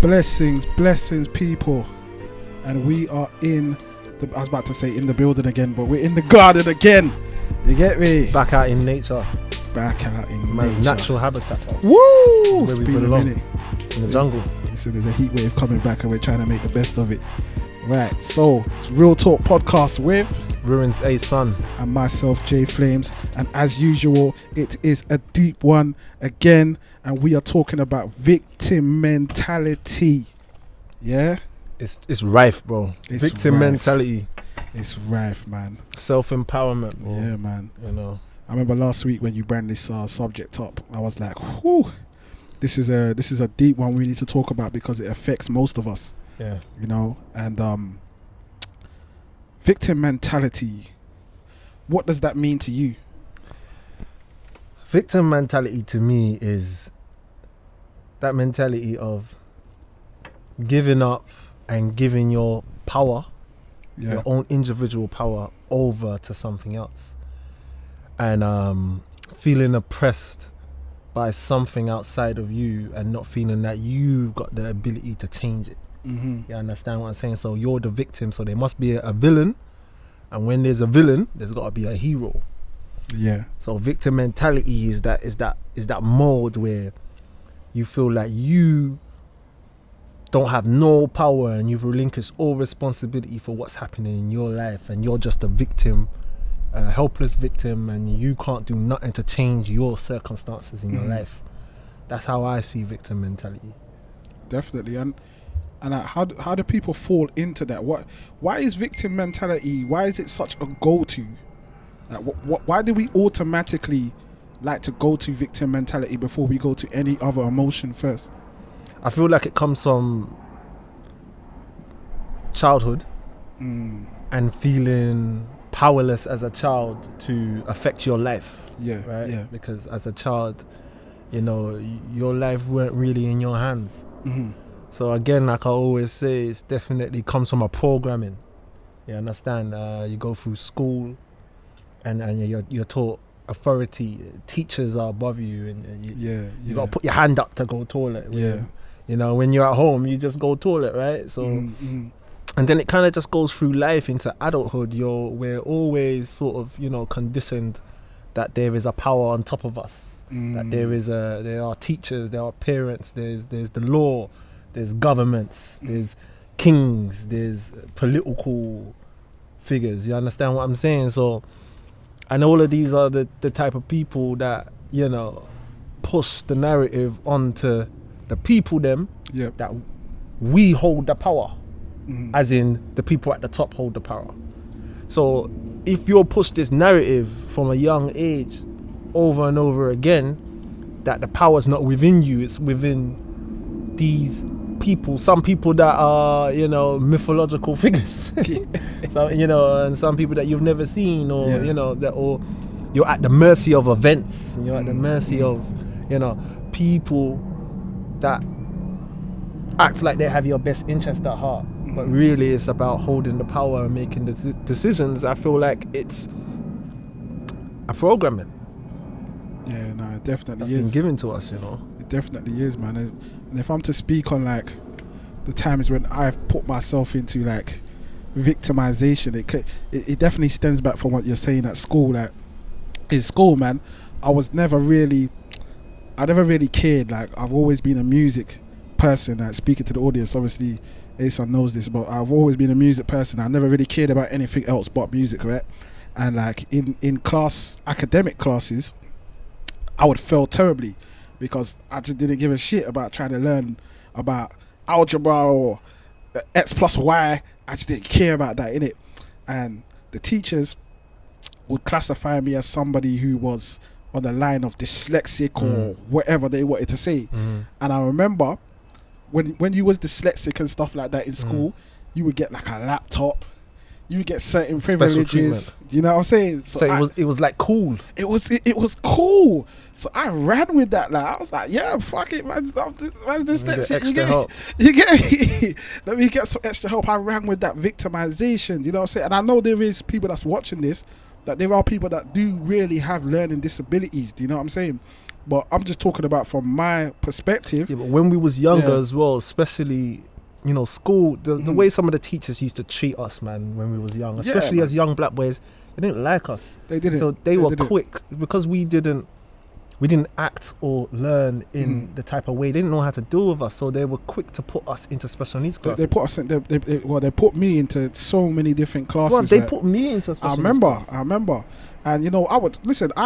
Blessings, people. And we are I was about to say in the building again, but we're in the garden again. You get me? Back out in nature. Man's natural habitat. Woo! It's been a minute. In the jungle. So there's a heat wave coming back and we're trying to make the best of it. Right, so it's Real Talk Podcast with Ruinz Ason and myself, Jflames. And as usual, it is a deep one again. And we are talking about victim mentality. Yeah? It's rife, bro. Victim mentality. It's rife, man. Self-empowerment, bro. Yeah, man. You know. I remember last week when you brought this subject up, I was like, whew, this is a deep one we need to talk about because it affects most of us. Yeah. You know, and victim mentality, what does that mean to you? Victim mentality to me is that mentality of giving up and giving your power, your own individual power, over to something else. And feeling oppressed by something outside of you and not feeling that you've got the ability to change it. Mm-hmm. You understand what I'm saying? So you're the victim, so there must be a villain, and when there's a villain, there's got to be a hero. Yeah. So victim mentality is that mode where you feel like you don't have no power and you've relinquished all responsibility for what's happening in your life, and you're just a victim, a helpless victim, and you can't do nothing to change your circumstances in your life. That's how I see victim mentality. Definitely. And how do people fall into that? Why is victim mentality? Why is it such a go-to? Like, why do we automatically like to go to victim mentality before we go to any other emotion first? I feel like it comes from childhood and feeling powerless as a child to affect your life. Yeah, right. Yeah. Because as a child, you know, your life weren't really in your hands. Mm-hmm. So again, like I always say, it definitely comes from a programming. You understand? You go through school, and you're taught authority. Teachers are above you, and you got to put your hand up to go toilet. You know, when you're at home, you just go toilet, right? So, and then it kind of just goes through life into adulthood. We're always sort of, you know, conditioned that there is a power on top of us. That there are teachers, there are parents, there's the law, there's governments, there's kings, there's political figures. You understand what I'm saying? So, and all of these are the type of people that, you know, push the narrative onto the people that we hold the power, as in the people at the top hold the power. So if you're pushed this narrative from a young age over and over again that the power's not within you, it's within these people, some people that are, you know, mythological figures. So, you know, and some people that you've never seen, or you know, that, or you're at the mercy of events, you're at the mercy of, you know, people that act like they have your best interest at heart, but really it's about holding the power and making the decisions. I feel like it's a programming. Yeah, no, it definitely that's is. been given to us, you know. It definitely is, man. And if I'm to speak on like the times when I've put myself into like victimization, it definitely stems back from what you're saying at school. Like in school, man, I never really cared. Like I've always been a music person. Like speaking to the audience, obviously Ason knows this, but I've always been a music person. I never really cared about anything else but music, right? And like in class, academic classes, I would fail terribly because I just didn't give a shit about trying to learn about algebra or X plus Y. I just didn't care about that, innit? And the teachers would classify me as somebody who was on the line of dyslexic or whatever they wanted to say. And I remember when you was dyslexic and stuff like that in school, you would get like a laptop, you would get certain privileges. You know what I'm saying? So it was like cool. It was cool. So I ran with that. Like I was like, yeah, fuck it, man. Dyslexic. You get me? Let me get some extra help. I ran with that victimization. You know what I'm saying? And I know there is people that's watching this, that there are people that do really have learning disabilities. Do you know what I'm saying? But I'm just talking about from my perspective. Yeah, but when we was younger Yeah. as well, especially, you know, school, the way some of the teachers used to treat us, man, when we was young, especially as young black boys, they didn't like us. They didn't. So they were didn't. quick because we didn't act or learn in the type of way. They didn't know how to deal with us, so they were quick to put us into special needs classes. They put us in. They put me into so many different classes. Bro, they put me into special needs class. I remember. And you know, I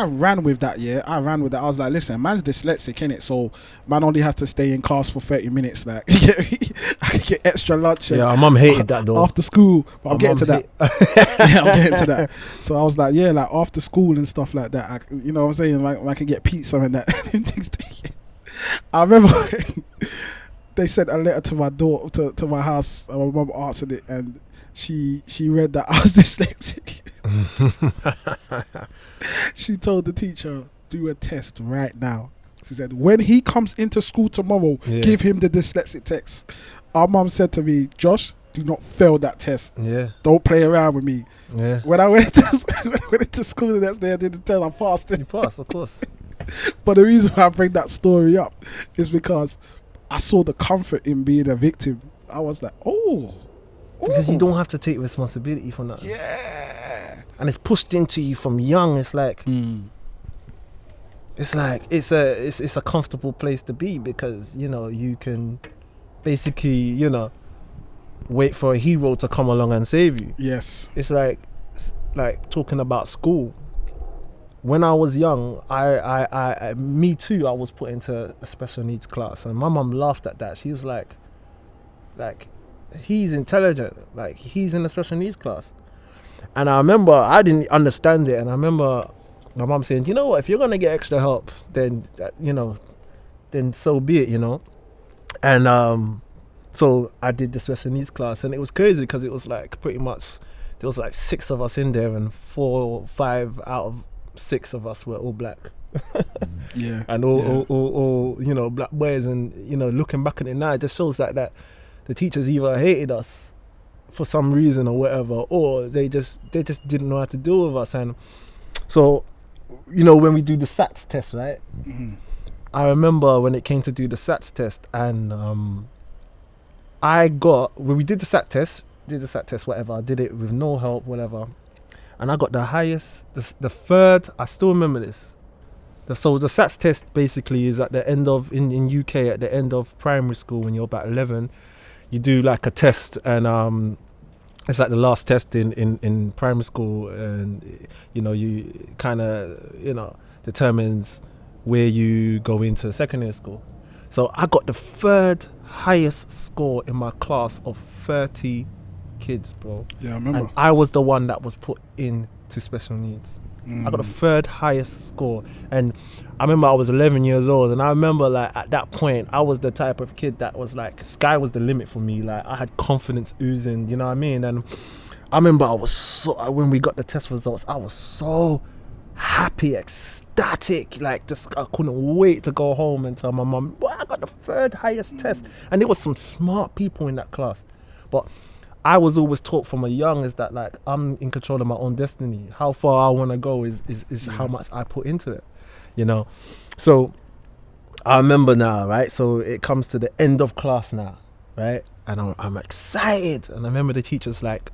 ran with that. I was like, listen, man's dyslexic, innit? So man only has to stay in class for 30 minutes. Like, I could get extra lunch. Yeah, our mum hated that though. After school, but I'm getting to that. Yeah, I'm getting to that. So I was like, yeah, like after school and stuff like that. You know what I'm saying? Like, I could get pizza and that. I remember they sent a letter to my door, to my house, and my mum answered it, and she read that I was dyslexic. She told the teacher, do a test right now. She said, when he comes into school tomorrow, give him the dyslexic test. Our mum said to me, Josh, do not fail that test. Yeah. Don't play around with me. Yeah. When I went to school the next day, I did the test, I passed it. You passed, of course. But the reason why I bring that story up is because I saw the comfort in being a victim. I was like, because you don't have to take responsibility for nothing. Yeah. And it's pushed into you from young. It's like it's a comfortable place to be, because, you know, you can basically, you know, wait for a hero to come along and save you. Yes. It's like talking about school. When I was young, me too, I was put into a special needs class, and my mum laughed at that. She was like, he's intelligent, like he's in a special needs class. And I remember I didn't understand it, and I remember my mum saying, you know what, if you're gonna get extra help, then then so be it, you know. And so I did the special needs class, and it was crazy because it was like pretty much there was like 6 of us in there, and 4 or 5 out of 6 of us were all black. Yeah. And all you know, black boys. And, you know, looking back at it now, it just shows that the teachers either hated us for some reason or whatever, or they just didn't know how to deal with us. And so, you know, when we do the SATs test, right? I remember when it came to do the SATs test, and when we did the SAT test, whatever, I did it with no help, whatever, and I got the highest, the third. I still remember this. So the SATs test basically is at the end of in UK, at the end of primary school, when you're about 11, you do like a test, and it's like the last test in primary school, and, you know, you kind of, you know, determines where you go into secondary school. So I got the 3rd highest score in my class of 30 kids, bro. Yeah, I remember. And I was the one that was put into special needs. I got the 3rd highest score, and I remember I was 11 years old, and I remember, like, at that point I was the type of kid that was like, sky was the limit for me. Like, I had confidence oozing, you know what I mean? And I remember when we got the test results, I was so happy, ecstatic, like, just I couldn't wait to go home and tell my mum, well, I got the 3rd highest test. And there was some smart people in that class, but I was always taught from a young is that, like, I'm in control of my own destiny. How far I want to go is how much I put into it, you know. So I remember now, right? So it comes to the end of class now, right? And I'm excited, and I remember the teacher's like,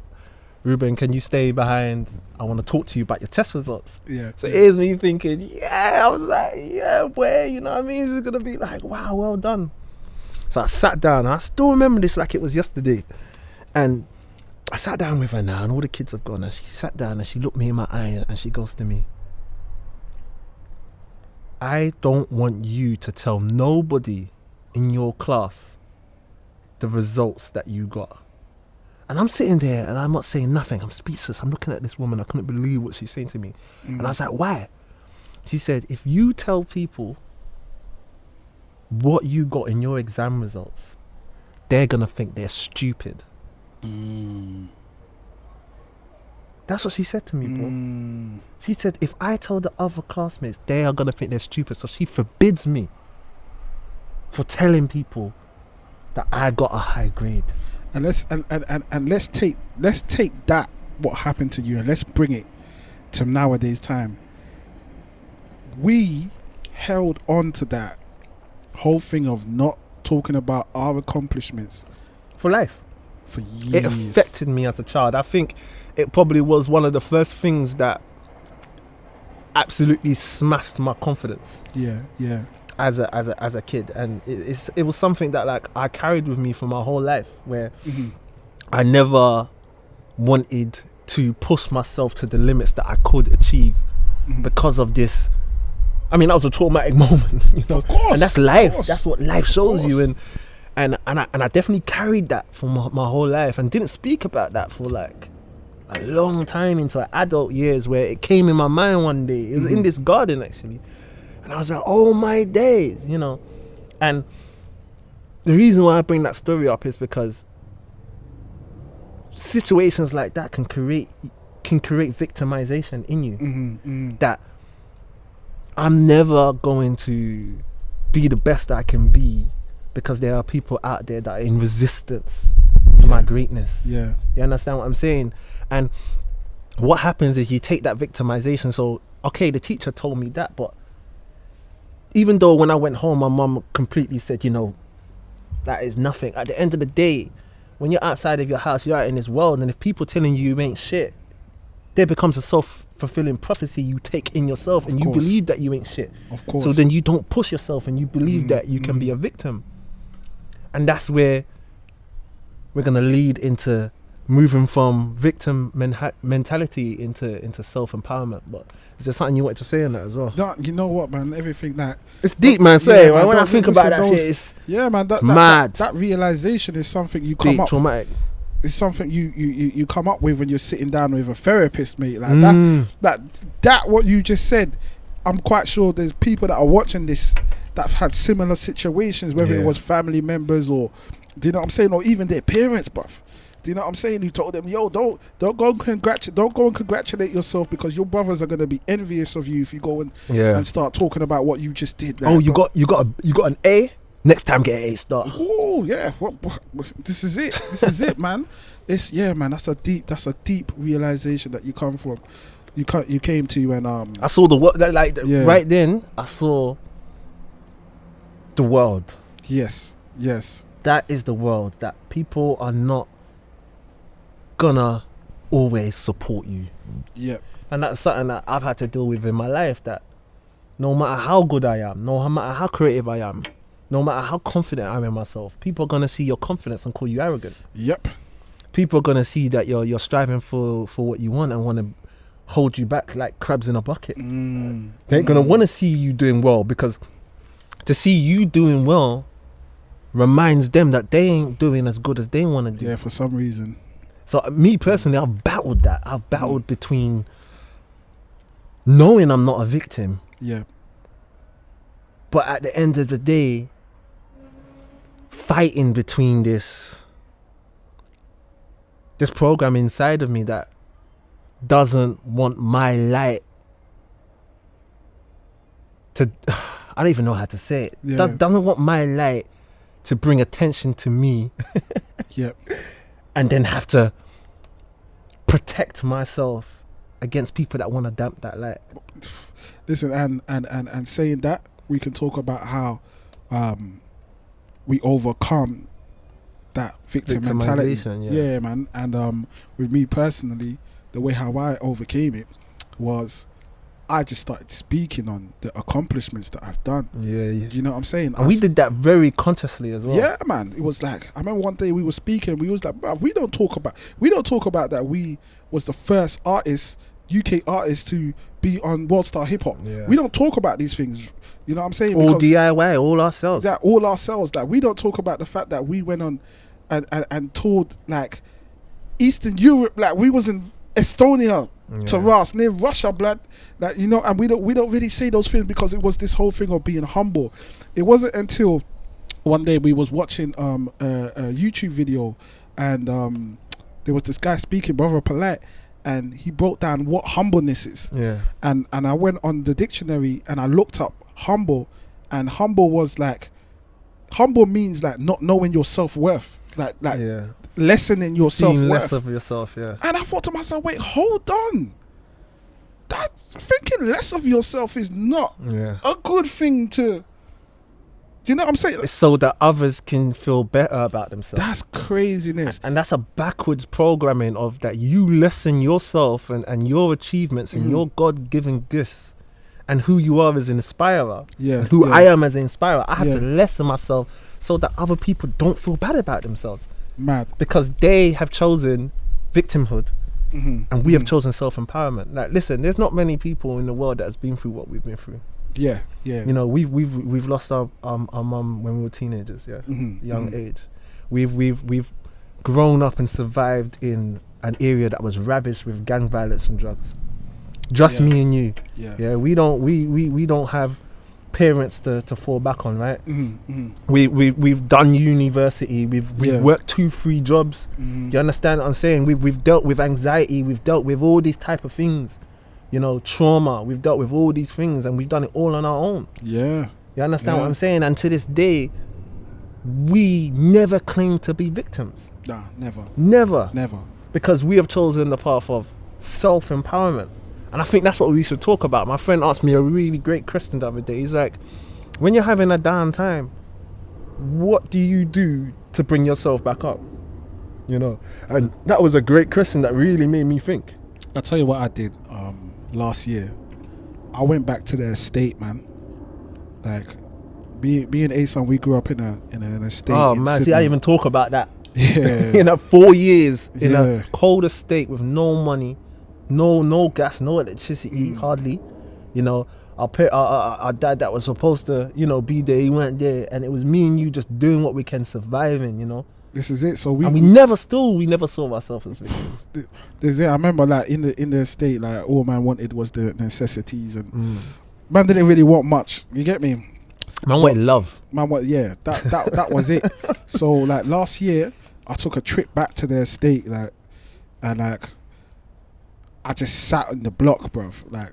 Ruben, can you stay behind? I want to talk to you about your test results. Yeah. So here's me thinking, yeah, I was like, yeah, boy, you know what I mean? This is gonna be like, wow, well done. So I sat down, and I still remember this like it was yesterday. And I sat down with her now, and all the kids have gone, and she sat down and she looked me in my eye, and she goes to me, I don't want you to tell nobody in your class the results that you got. And I'm sitting there and I'm not saying nothing. I'm speechless. I'm looking at this woman. I couldn't believe what she's saying to me. And I was like, why? She said, if you tell people what you got in your exam results, they're going to think they're stupid. That's what she said to me, bro. She said, if I tell the other classmates, they are going to think they're stupid. So she forbids me for telling people that I got a high grade. And let's take that, what happened to you, and let's bring it to nowadays time. We held on to that whole thing of not talking about our accomplishments For life. for years. It affected me as a child. I think it probably was one of the first things that absolutely smashed my confidence Yeah, yeah. as a kid, and it was something that like I carried with me for my whole life, where Mm-hmm. I never wanted to push myself to the limits that I could achieve Mm-hmm. because of this. I mean, that was a traumatic moment, you know. Of course, and that's of life. course, That's what life shows you, course. and I definitely carried that for my whole life, and didn't speak about that for like a long time into adult years, where it came in my mind one day. It was in this garden actually, and I was like, oh my days, you know. And the reason why I bring that story up is because situations like that can create victimization in you. That I'm never going to be the best that I can be because there are people out there that are in resistance to my greatness. Yeah. You understand what I'm saying? And what happens is you take that victimization. So, okay, the teacher told me that, but even though when I went home, my mum completely said, you know, that is nothing. At the end of the day, when you're outside of your house, you're out in this world, and if people telling you ain't shit, there becomes a self-fulfilling prophecy you take in yourself, and you course. believe that you ain't shit. Of course. So then you don't push yourself, and you believe that you can be a victim. And that's where we're going to lead into moving from victim mentality into self-empowerment. But is there something you want to say on that as well? No, you know what, man? Everything that It's deep, man. Say, man, when I don't think listen about that those- shit, it's yeah, man. That, mad. That realization is something you deep, come up. traumatic. It's something you come up with when you're sitting down with a therapist, mate. Like that what you just said. I'm quite sure there's people that are watching this that've had similar situations, whether it Yeah. was family members or, do you know what I'm saying, or even their parents, bruv. Do you know what I'm saying? You told them, yo, don't go and congratulate yourself because your brothers are gonna be envious of you if you go and start talking about what you just did. Oh, you got an A. Next time, get an A star. Oh yeah, what, this is it. This is it, man. It's man. That's a deep realization that you come from. You came to, and I saw the world. Yeah. Right then, I saw the world. Yes. That is the world. That people are not gonna always support you. Yep. And that's something that I've had to deal with in my life. That no matter how good I am, no matter how creative I am, no matter how confident I am in myself, people are gonna see your confidence and call you arrogant. Yep. People are gonna see that you're striving for what you want and want to hold you back like crabs in a bucket. They ain't gonna want to see you doing well, because to see you doing well reminds them that they ain't doing as good as they want to do. Yeah, for some reason. So me personally, I've battled that. I've battled between knowing I'm not a victim, Yeah. but at the end of the day, fighting between this program inside of me that doesn't want my light to, I don't even know how to say it. Yeah. Doesn't want my light to bring attention to me. Yep. And then have to protect myself against people that want to damp that light. Listen, and saying that, we can talk about how we overcome that victim mentality. Victimization, Yeah, man. And with me personally, the way how I overcame it was I just started speaking on the accomplishments that I've done. Yeah. You know what I'm saying? And we did that very consciously as well. Yeah, man. It was like, I remember one day we were speaking, we was like, "Bruv, we don't talk about that we was the first UK artist to be on World Star Hip Hop. Yeah. We don't talk about these things. You know what I'm saying? All Because DIY, all ourselves. that all ourselves. Like, we don't talk about the fact that we went on and toured like Eastern Europe. Like, we was in Estonia, Taras, near Russia, blood. Like, you know, and we don't really say those things because it was this whole thing of being humble. It wasn't until one day we was watching a YouTube video, and there was this guy speaking, Brother Polite, and he broke down what humbleness is. Yeah. And I went on the dictionary and I looked up humble, and humble was like, humble means like not knowing your self-worth, like Yeah. lessening your Seeing self-worth. less of yourself, yeah. And I thought to myself, wait, hold on. That's thinking less of yourself is not a good thing to. Do you know what I'm saying? It's so that others can feel better about themselves. That's craziness. And that's a backwards programming of that you lessen yourself and your achievements and your God-given gifts and who you are as an inspirer. Yeah. Who I am as an inspirer. I have to lessen myself so that other people don't feel bad about themselves. Mad. Because they have chosen victimhood and we have chosen self-empowerment. Like, listen, there's not many people in the world that has been through what we've been through. Yeah. You know, we've lost our mum when we were teenagers, young age. We've grown up and survived in an area that was ravished with gang violence and drugs. Just me and you. Yeah. We don't have parents to fall back on, right? We've done university. We've worked 2-3 jobs. You understand what I'm saying? We've dealt with anxiety. We've dealt with all these type of things. You know, trauma. We've dealt with all these things, and we've done it all on our own. Yeah. You understand what I'm saying? And to this day, we never claim to be victims. Nah, Never. Because we have chosen the path of self-empowerment. And I think that's what we should talk about. My friend asked me a really great question the other day. He's like, when you're having a down time, what do you do to bring yourself back up? You know? And that was a great question that really made me think. I'll tell you what I did last year. I went back to the estate, man. Like, me and Ason, we grew up in an estate. Oh in man, Sydney. see, I didn't even talk about that. Yeah. In 4 years in a cold estate with no money, no gas, no electricity, hardly. You know, our dad that was supposed to, you know, be there, he weren't there, and it was me and you just doing what we can, surviving. You know. This is it. So we never saw ourselves as victims. This is it. I remember, like, in the estate, like, all man wanted was the necessities, and man didn't really want much. You get me? Man wanted love. Man, that was it. So, like, last year, I took a trip back to the estate, like, and like, I just sat in the block, bruv, like,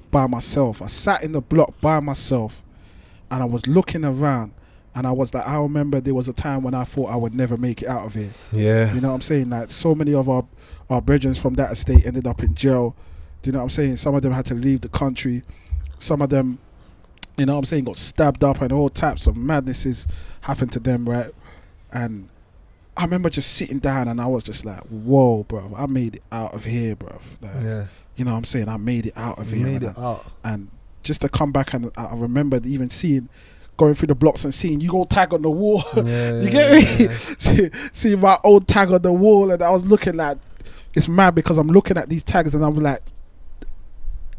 by myself. I sat in the block by myself, and I was looking around. And I was like, I remember there was a time when I thought I would never make it out of here. Yeah. You know what I'm saying? Like, so many of our brethren from that estate ended up in jail. Do you know what I'm saying? Some of them had to leave the country. Some of them, you know what I'm saying, got stabbed up, and all types of madnesses happened to them, right? And I remember just sitting down, and I was just like, whoa, bro, I made it out of here, bro. Like, you know what I'm saying? I made it out of here. And just to come back, and I remember even going through the blocks and seeing you old tag on the wall. You get me? See my old tag on the wall, and I was looking like, it's mad because I'm looking at these tags and I'm like,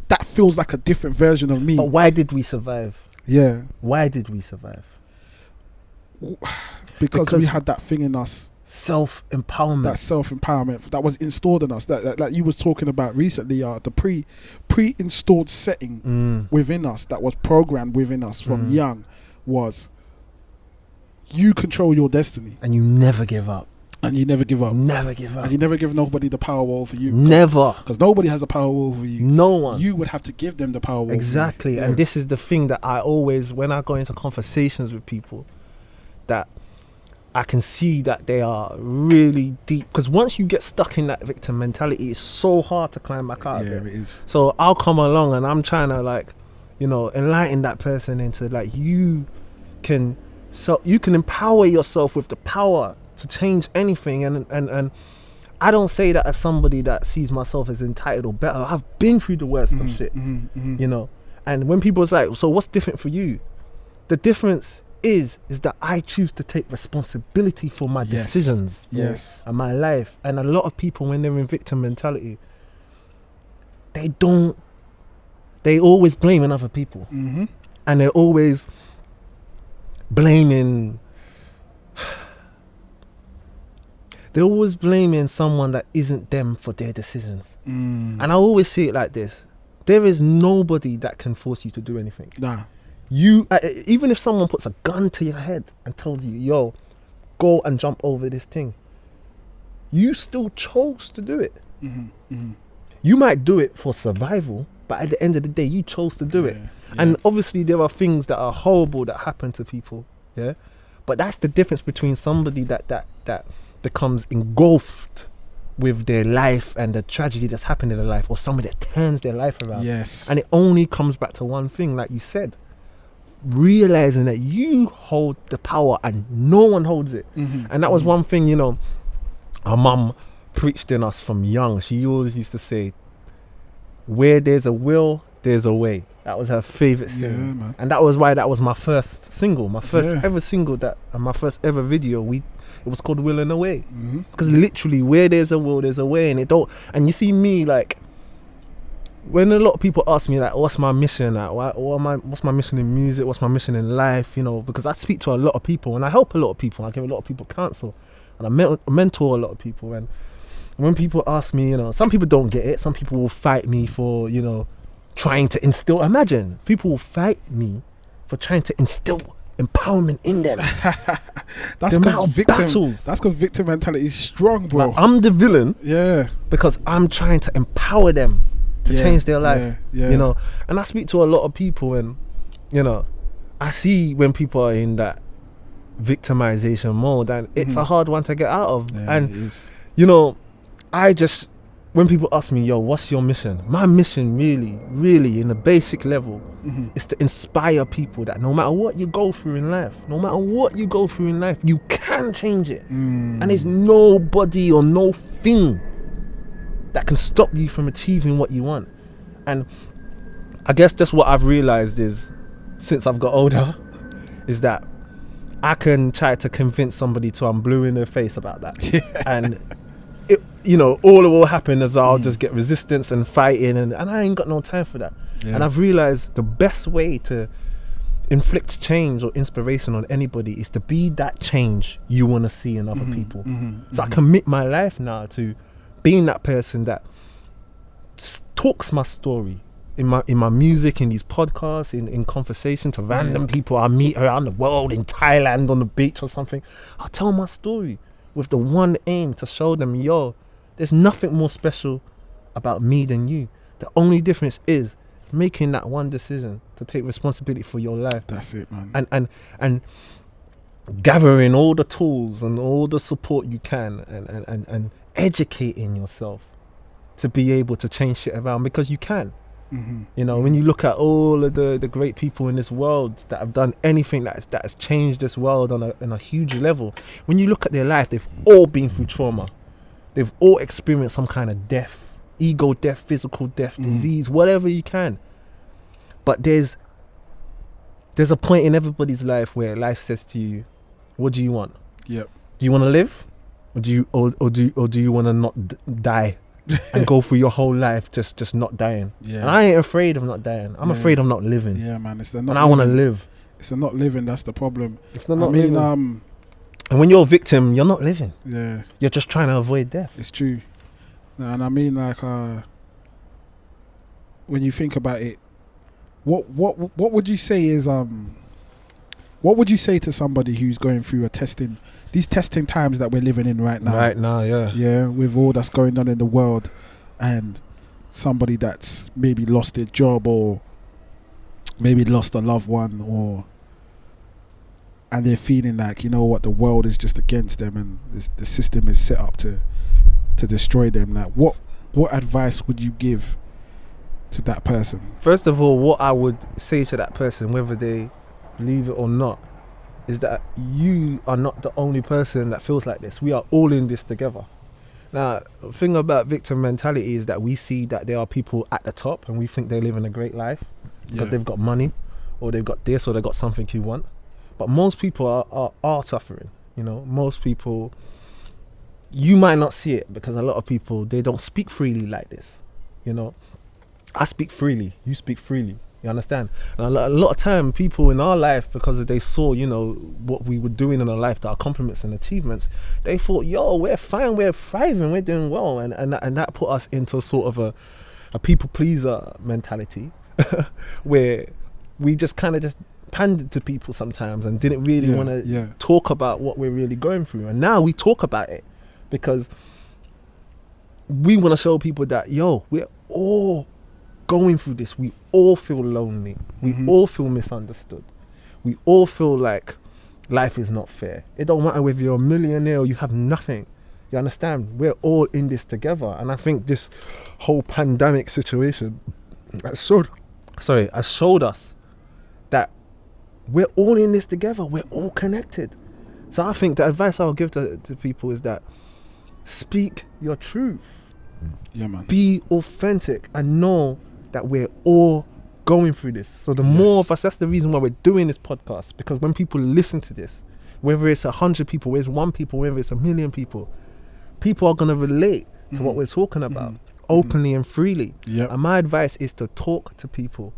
that feels like a different version of me. But why did we survive? Yeah. Why did we survive? Because we had that thing in us. Self-empowerment. That self-empowerment that was installed in us. That like you was talking about recently, the pre-installed setting within us, that was programmed within us from young, was you control your destiny. And you never give up. And you never give up. Never give up. And you never give nobody the power over you. Never. Because nobody has the power over you. No one. You would have to give them the power over you. Exactly. And this is the thing that I always, when I go into conversations with people, that I can see that they are really deep. Because once you get stuck in that victim mentality, it's so hard to climb back out of it. Yeah, it is. So I'll come along and I'm trying to, like, you know, enlighten that person into, like, you can empower yourself with the power to change anything. And I don't say that as somebody that sees myself as entitled or better. I've been through the worst of shit, you know. And when people say, so what's different for you? The difference is that I choose to take responsibility for my decisions and my life. And a lot of people, when they're in victim mentality, they always blaming other people, and they're always blaming someone that isn't them for their decisions. And I always see it like this: there is nobody that can force you to do anything. Nah. You even if someone puts a gun to your head and tells you, yo, go and jump over this thing, you still chose to do it. You might do it for survival, but at the end of the day, you chose to do it. And obviously there are things that are horrible that happen to people, but that's the difference between somebody that becomes engulfed with their life and the tragedy that's happened in their life, or somebody that turns their life around. Yes. And it only comes back to one thing, like you said, realizing that you hold the power and no one holds it. And that was one thing, you know, our mum preached in us from young. She always used to say, where there's a will, there's a way. That was her favorite saying. Man. And that was why that was my first single, my first ever single, and my first ever video. It was called Will and a Way. Because literally, where there's a will, there's a way. And and you see me, like, when a lot of people ask me, like, what's my mission? Like, what's my mission in music? What's my mission in life? You know, because I speak to a lot of people and I help a lot of people. I give a lot of people counsel and I mentor a lot of people. And when people ask me, you know, some people don't get it. Some people will fight me for, you know, trying to instill. Imagine, people will fight me for trying to instill empowerment in them. That's because victim mentality is strong, bro. Like, I'm the villain. Yeah. Because I'm trying to empower them to change their life. You know, and I speak to a lot of people, and you know, I see when people are in that victimization mode, and it's a hard one to get out of. And it is. You know, when people ask me, yo, what's your mission? My mission really in the basic level is to inspire people that no matter what you go through in life, you can change it. And there's nobody or no thing that can stop you from achieving what you want. And I guess that's what I've realized is, since I've got older, is that I can try to convince somebody till I'm blue in their face about that. And you know, all that will happen is I'll just get resistance and fighting, and I ain't got no time for that. And I've realized the best way to inflict change or inspiration on anybody is to be that change you want to see in other people. So I commit my life now to being that person that talks my story in my music, in these podcasts, in conversation to random people I meet around the world, in Thailand on the beach or something. I'll tell my story with the one aim to show them, yo, there's nothing more special about me than you. The only difference is making that one decision to take responsibility for your life. That's it, man. And gathering all the tools and all the support you can, and educating yourself to be able to change shit around, because you can. You know, when you look at all of the great people in this world that have done anything that has changed this world on a huge level, when you look at their life, they've all been through trauma. They've all experienced some kind of death, ego death, physical death, disease, whatever you can. But there's a point in everybody's life where life says to you, what do you want? Yep. Do you want to live? Or do you want to not die? And go through your whole life just not dying. And I ain't afraid of not dying. I'm afraid of not living. Yeah, man. It's the not. And I want to live. It's the not living. That's the problem. It's the not living. And when you're a victim, you're not living. Yeah. You're just trying to avoid death. It's true. And I mean, like, when you think about it, what would you say is what would you say to somebody who's going through these testing times that we're living in right now? Right now, yeah. Yeah, with all that's going on in the world, and somebody that's maybe lost their job or maybe lost a loved one, and they're feeling like, you know what, the world is just against them and the system is set up to destroy them. Like, what advice would you give to that person? First of all, what I would say to that person, whether they believe it or not, is that you are not the only person that feels like this. We are all in this together. Now, the thing about victim mentality is that we see that there are people at the top and we think they're living a great life because they've got money or they've got this or they've got something you want. But most people are suffering. You know, most people, you might not see it because a lot of people, they don't speak freely like this. You know, I speak freely, you speak freely. You understand? And a lot of time, people in our life, because they saw, you know, what we were doing in our life, our accomplishments and achievements, they thought, yo, we're fine, we're thriving, we're doing well. And that put us into sort of a people pleaser mentality where we just kind of just pandered to people sometimes and didn't really want to talk about what we're really going through. And now we talk about it because we want to show people that, yo, we're all going through this. We all feel lonely. We all feel misunderstood. We all feel like life is not fair. It don't matter whether you're a millionaire or you have nothing. You understand? We're all in this together. And I think this whole pandemic situation has showed us that we're all in this together. We're all connected. So I think the advice I'll give to people is that speak your truth. Yeah, man. Be authentic and know that we're all going through this. So the more of us, that's the reason why we're doing this podcast. Because when people listen to this, whether it's 100 people, whether it's 1 people, whether it's 1,000,000 people, people are going to relate to what we're talking about openly and freely. Yep. And my advice is to talk to people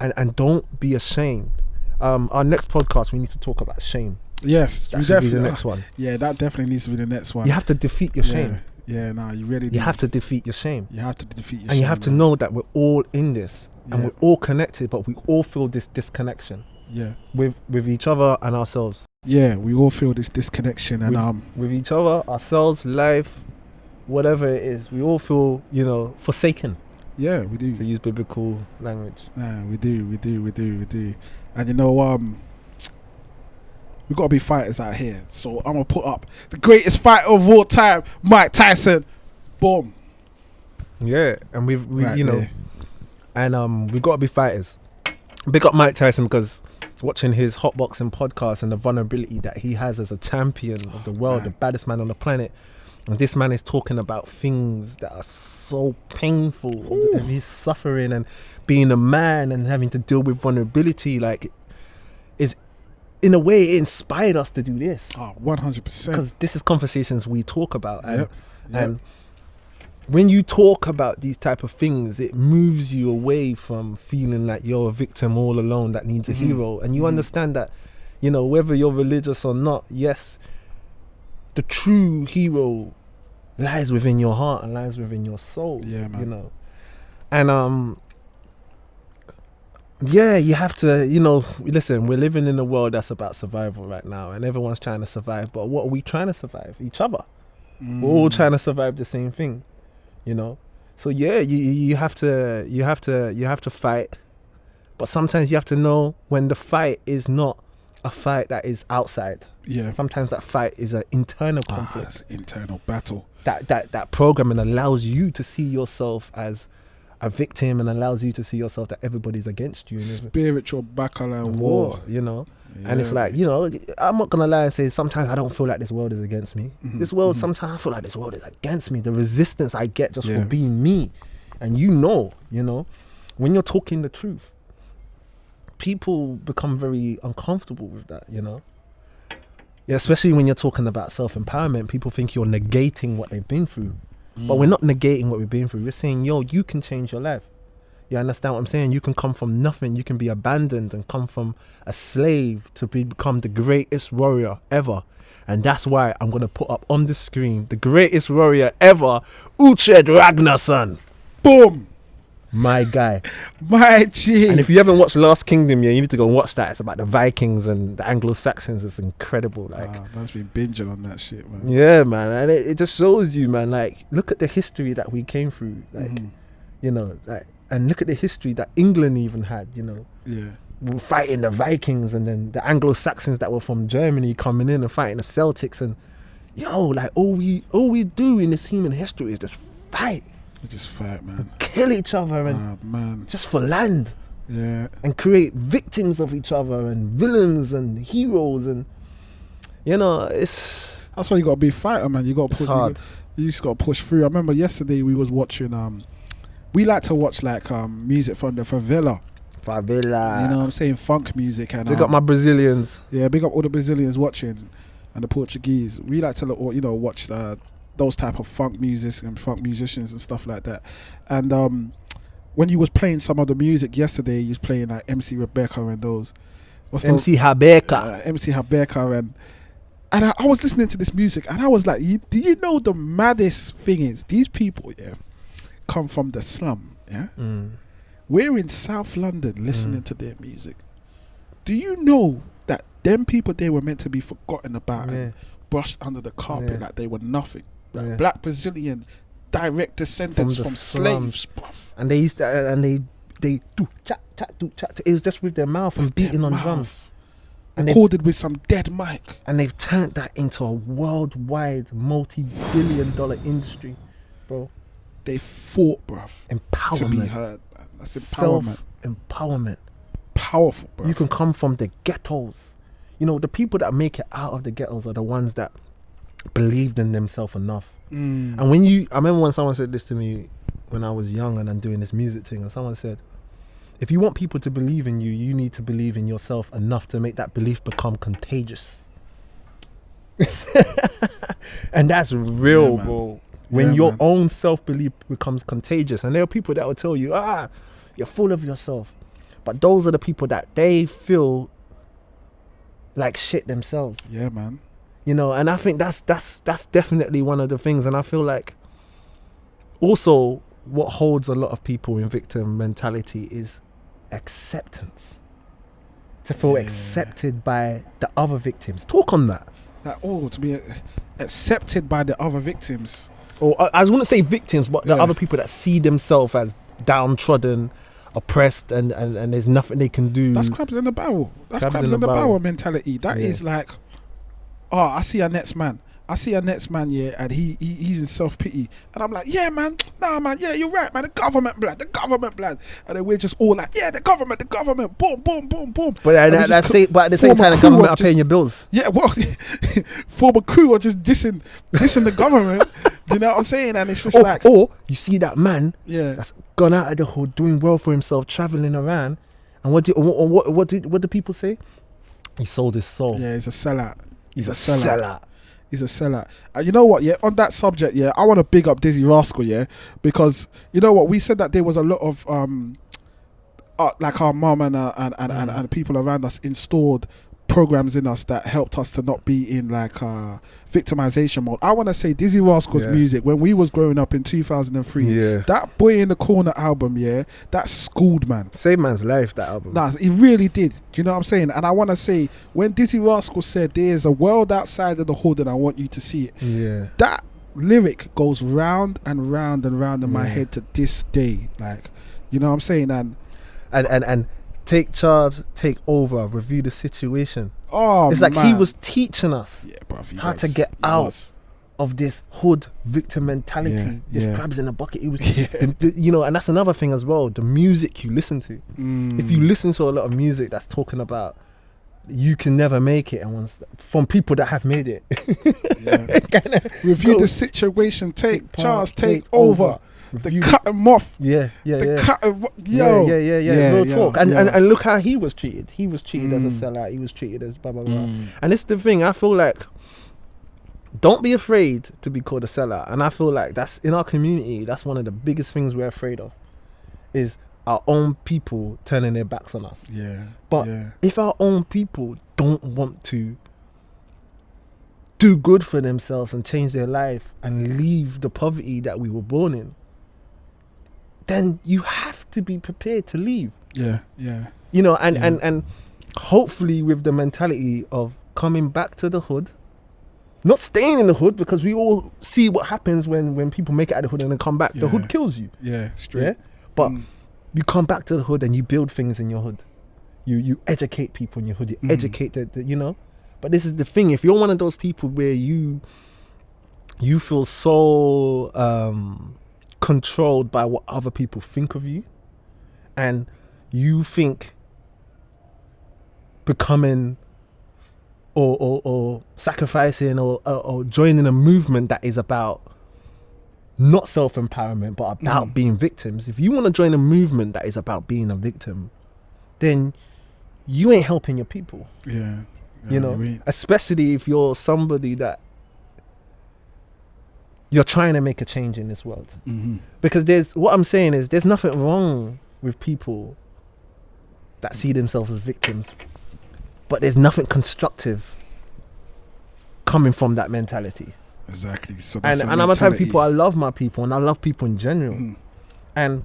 and don't be ashamed. Our next podcast, we need to talk about shame. Yes, That should be the next one. Yeah, that definitely needs to be the next one. You have to defeat your shame. Yeah, no, you really do. You have to defeat your shame. You have to defeat your shame. And you have to know that we're all in this and we're all connected, but we all feel this disconnection. Yeah. With each other and ourselves. Yeah, we all feel this disconnection and with each other, ourselves, life, whatever it is, we all feel, forsaken. Yeah, we do. To use biblical language. Yeah, we do. And we gotta be fighters out here. So I'm gonna put up the greatest fighter of all time, Mike Tyson. Boom. Yeah, and we right there. And we gotta be fighters. Big up Mike Tyson, because watching his hotboxing podcast and the vulnerability that he has as a champion of the world, the baddest man on the planet, and this man is talking about things that are so painful. And he's suffering and being a man and having to deal with vulnerability, is in a way it inspired us to do this. 100%. Because this is conversations we talk about, and when you talk about these type of things, it moves you away from feeling like you're a victim all alone that needs a hero. And you understand that, whether you're religious or not, yes, the true hero lies within your heart and lies within your soul. Yeah, man. And you have to, listen, we're living in a world that's about survival right now, and everyone's trying to survive. But what are we trying to survive? Each other. We're all trying to survive the same thing. So you have to fight, but sometimes you have to know when the fight is not a fight that is outside. Yeah, sometimes that fight is an internal conflict. It's an internal battle. That programming allows you to see yourself as a victim and allows you to see yourself that everybody's against you. Spiritual baccalaureate war. And it's like, I'm not gonna lie and say sometimes I don't feel like this world is against me. This world, sometimes I feel like this world is against me. The resistance I get just for being me. And when you're talking the truth, people become very uncomfortable with that, Yeah, especially when you're talking about self-empowerment, people think you're negating what they've been through. But we're not negating what we've been through. We're saying, you can change your life. You understand what I'm saying? You can come from nothing. You can be abandoned and come from a slave to become the greatest warrior ever. And that's why I'm going to put up on the screen the greatest warrior ever, Uche Ragnarsson. Boom. My guy. My G. And if you haven't watched Last Kingdom yet, you need to go and watch that. It's about the Vikings and the Anglo-Saxons. It's incredible. Man's been binging on that shit, man. Yeah, man. And it just shows you, man, look at the history that we came through. And look at the history that England even had, Yeah. We were fighting the Vikings and then the Anglo-Saxons that were from Germany coming in and fighting the Celtics. And, all we do in this human history is just fight. Just fight, man. Kill each other and just for land. Yeah. And create victims of each other and villains and heroes and, it's... That's why you got to be a fighter, man. You got to push. Hard. You just got to push through. I remember yesterday we was watching... we like to watch music from the favela. You know what I'm saying? Funk music. And big up my Brazilians. Yeah, big up all the Brazilians watching and the Portuguese. We like to watch those type of funk music and funk musicians and stuff like that. And when you was playing some of the music yesterday, you was playing like MC Rebecca and those. MC Habeka. MC Habeka and I was listening to this music and I was like, do you know the maddest thing is these people, come from the slum, We're in South London listening to their music. Do you know that them people, they were meant to be forgotten about and brushed under the carpet like they were nothing? Like black Brazilian direct descendants from slaves, bruv. And they used to, and they do chat. It was just with their mouth and beating on drums. recorded with some dead mic. And they've turned that into a worldwide multi-billion-dollar industry, bro. They fought, bruv, Empowerment. to be heard, man. That's empowerment. Self-empowerment. Powerful, bruv. You can come from the ghettos. You know, the people that make it out of the ghettos are the ones that believed in themselves enough. And I remember when someone said this to me when I was young and I'm doing this music thing, and someone said, if you want people to believe in you, you need to believe in yourself enough to make that belief become contagious. And that's real, bro. When your own self-belief becomes contagious. And there are people that will tell you, you're full of yourself. But those are the people that they feel like shit themselves. Yeah, man. You know, and I think that's definitely one of the things. And I feel like also what holds a lot of people in victim mentality is acceptance. To feel accepted by the other victims. Talk on that. To be accepted by the other victims. Or I wouldn't say victims, but the other people that see themselves as downtrodden, oppressed, and there's nothing they can do. That's crabs in the barrel. That's crabs in the barrel mentality. That is like, I see our next man. Yeah, and he's in self-pity. And I'm like, yeah, man. Nah, man. Yeah, you're right, man. The government, blood. And then we're just all like, yeah, the government. Boom, boom, boom, boom. But at the same time, the government are paying your bills. Yeah, well, former crew are just dissing the government. You know what I'm saying? And it's just or you see that man that's gone out of the hood, doing well for himself, traveling around. And what do people say? He sold his soul. Yeah, he's a sellout. He's a sellout. He's a sellout. And you know what, on that subject, I want to big up Dizzy Rascal, because you know what, we said that there was a lot of like our mum and people around us installed programs in us that helped us to not be in like victimization mode. I want to say Dizzy Rascal's music, when we was growing up in 2003, that Boy in the Corner album, that schooled, man. Saved man's life, that album. Nah, he really did. Do you know what I'm saying? And I want to say, when Dizzy Rascal said there's a world outside of the hood and I want you to see it, that lyric goes round and round and round in my head to this day. Like, you know what I'm saying? And take charge, take over, review the situation. It's like man. he was teaching us how to get out of this hood victim mentality. This crabs in a bucket. It was, you know, and that's another thing as well. The music you listen to. If you listen to a lot of music that's talking about you can never make it, and from people that have made it, review the situation, take charge, take over. The cut him off. Real talk. And look how he was treated. He was treated as a sellout. He was treated as blah blah blah. And it's the thing. I feel like, don't be afraid to be called a sellout. And I feel like that's in our community. That's one of the biggest things we're afraid of, is our own people turning their backs on us. But if our own people don't want to do good for themselves and change their life and leave the poverty that we were born in, then you have to be prepared to leave. You know, and hopefully with the mentality of coming back to the hood, not staying in the hood, because we all see what happens when people make it out of the hood and then come back. The hood kills you. Straight. But you come back to the hood and you build things in your hood. You educate people in your hood. You educate the you know. But this is the thing. If you're one of those people where you feel so controlled by what other people think of you, and you think becoming or sacrificing or joining a movement that is about not self-empowerment but about being victims, if you want to join a movement that is about being a victim, then you ain't helping your people. You know, especially if you're somebody that you're trying to make a change in this world. Because there's nothing wrong with people that see themselves as victims, but there's nothing constructive coming from that mentality. Exactly. So and I'm a type of people, I love my people and I love people in general. And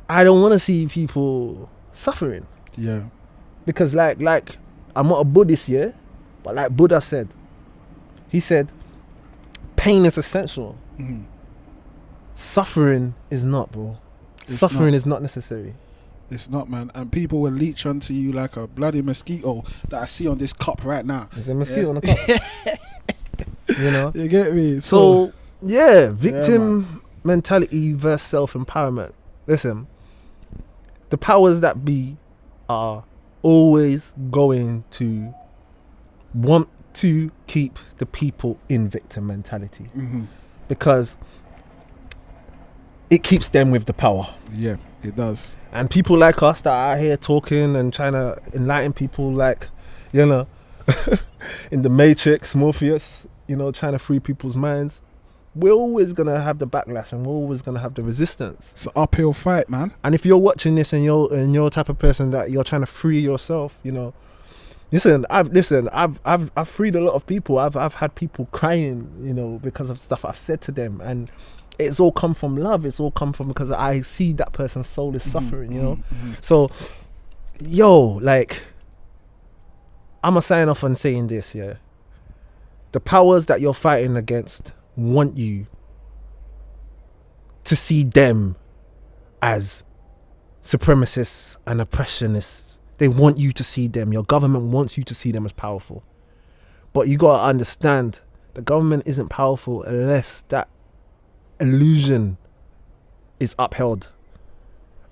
I don't want to see people suffering. Because like I'm not a Buddhist, but like Buddha said, he said, pain is essential. Suffering is not, bro. Suffering is not necessary. It's not, man. And people will leech onto you like a bloody mosquito that I see on this cup right now. There's a mosquito on the cup. You know? You get me? So yeah, victim mentality versus self-empowerment. Listen, the powers that be are always going to want to keep the people in victim mentality because it keeps them with the power. Yeah, it does. And people like us that are out here talking and trying to enlighten people, like, you know, in the Matrix, Morpheus, you know, trying to free people's minds, we're always going to have the backlash and we're always going to have the resistance. It's an uphill fight, man. And if you're watching this and you're type of person that you're trying to free yourself, you know, I've freed a lot of people. I've had people crying, you know, because of stuff I've said to them, and it's all come from love. It's all come from because I see that person's soul is suffering, you know. So, like, I'ma sign off on saying this, yeah. The powers that you're fighting against want you to see them as supremacists and oppressionists. They want you to see them. Your government wants you to see them as powerful. But you gotta understand, the government isn't powerful unless that illusion is upheld.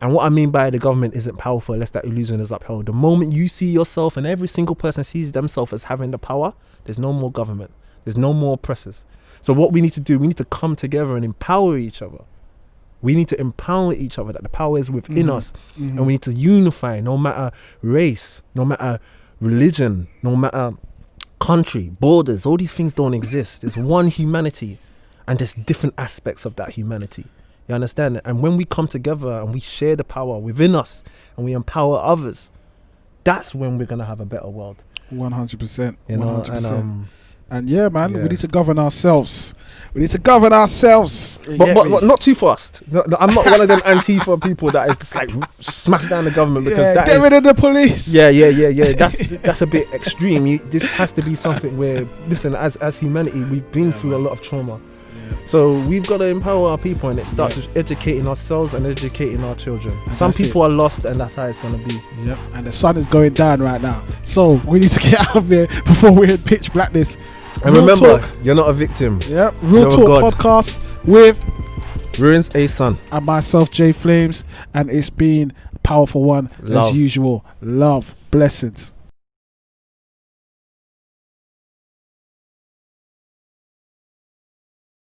And what I mean by the government isn't powerful unless that illusion is upheld. The moment you see yourself and every single person sees themselves as having the power, there's no more government. There's no more oppressors. So what we need to do, we need to come together and empower each other. We need to empower each other, that the power is within us. And we need to unify, no matter race, no matter religion, no matter country, borders. All these things don't exist. There's one humanity, and there's different aspects of that humanity. You understand? And when we come together and we share the power within us and we empower others, that's when we're going to have a better world. 100%. You know, 100%. And yeah, man, we need to govern ourselves. We need to govern ourselves. But not too fast. No, I'm not one of them Antifa people that is just like smash down the government because that get rid of the police. Yeah. That's a bit extreme. This has to be something where, listen, as humanity, we've been through a lot of trauma. So we've got to empower our people, and it starts with educating ourselves and educating our children. Some people are lost, and that's how it's going to be. Yep. And the sun is going down right now, so we need to get out of here before we hit pitch blackness. And remember, you're not a victim. Yep. Real Talk podcast with Ruinz Ason and myself, Jflames, and it's been a powerful one as usual. Love, blessings.